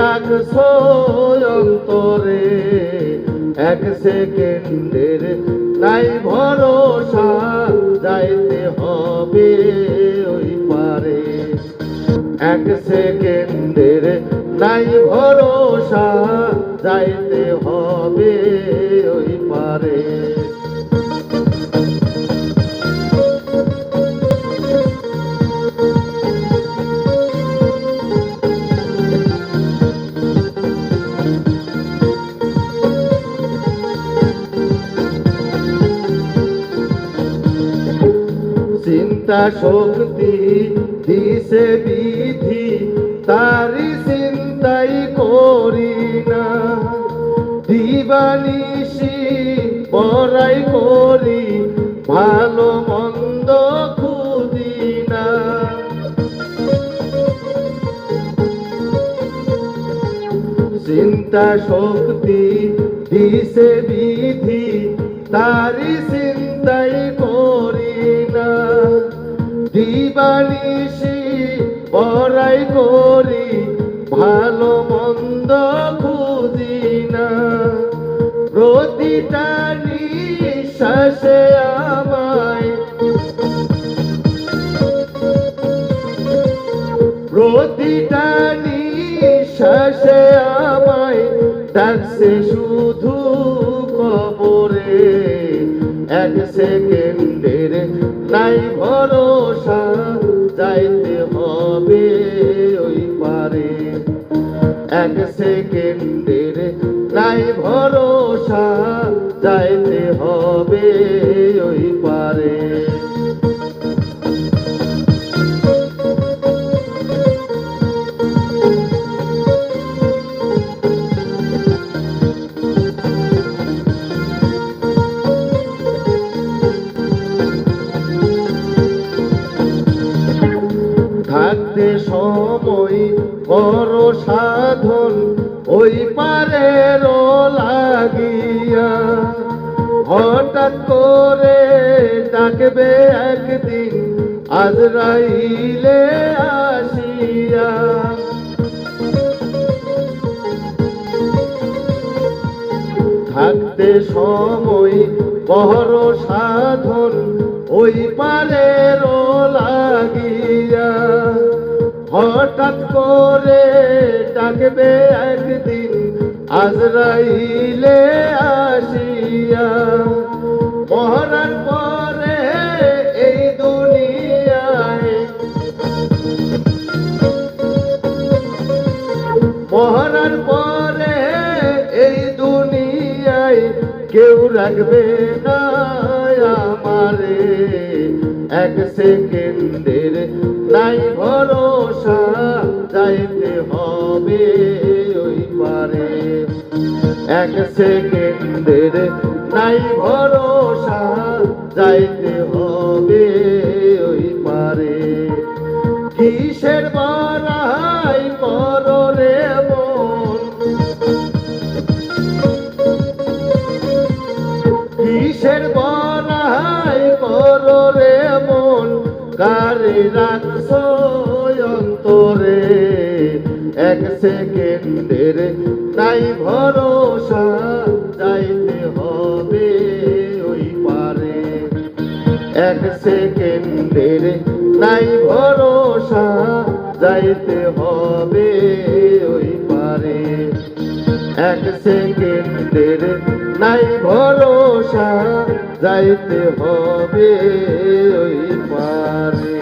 রাখছো অন্তরে, এক সেকেন্ডের নাই ভরসা, যাইতে হবে ওই পারে। এক সেকেন্ডের নাই ভরসা, যাইতে হবে ওই পারে। চিন্তা শক্তি দিছে বিধি, তারি চিন্তাই করি না। দিবানিশি পড়াই করি, ভালো মন্দ খুঁজি না। চিন্তা শক্তি দিছে বিধি, তারি চিন্তাই করি না। দিবানিশি পড়াই করি, ভালো মন্দ খুঁজি না। প্রতিটা নিঃশ্বাসে আমায়, প্রতিটা নিঃশ্বাসে আমায় ডাকছে শুধু কবরে। এক সেকেন্ডের নাই ভরসা, যাইতে হবে ওই পারে। এক সেকেন্ডের নাই ভরসা, যাইতে হবে ওই পারে। থাকতে সময় বড় সাধন, ওই পারের লাগিয়া। হঠাৎ করে ডাকবে একদিন আজরাইলে আসিয়া। থাকতে সময় বড় সাধন, ওই পারের লাগিয়া। হঠাৎ করে ডাকবে একদিন আজরাইলে আসিয়া। মরার পরে এই দুনিয়ায়, মরার পরে এই দুনিয়ায় কেউ রাখবে না আমারে। এক সেকেন্ডের নাই ভরসা, যাইতে হবে ওই পারে। এক সেকেন্ডের নাই ভরসা, যাইতে হবে ওই পারে। কিসের বড়াই করো রে মন, কিসের বড়াই করো রে মন, কারে রাখছো অন্তরে। এক সেকেন্ডের নাই ভরসা, যাইতে হবে ওই পারে। এক সেকেন্ডের নাই ভরসা, যাইতে হবে ওই পারে। এক সেকেন্ডের নাই ভরসা, যাইতে হবে ওই পারে।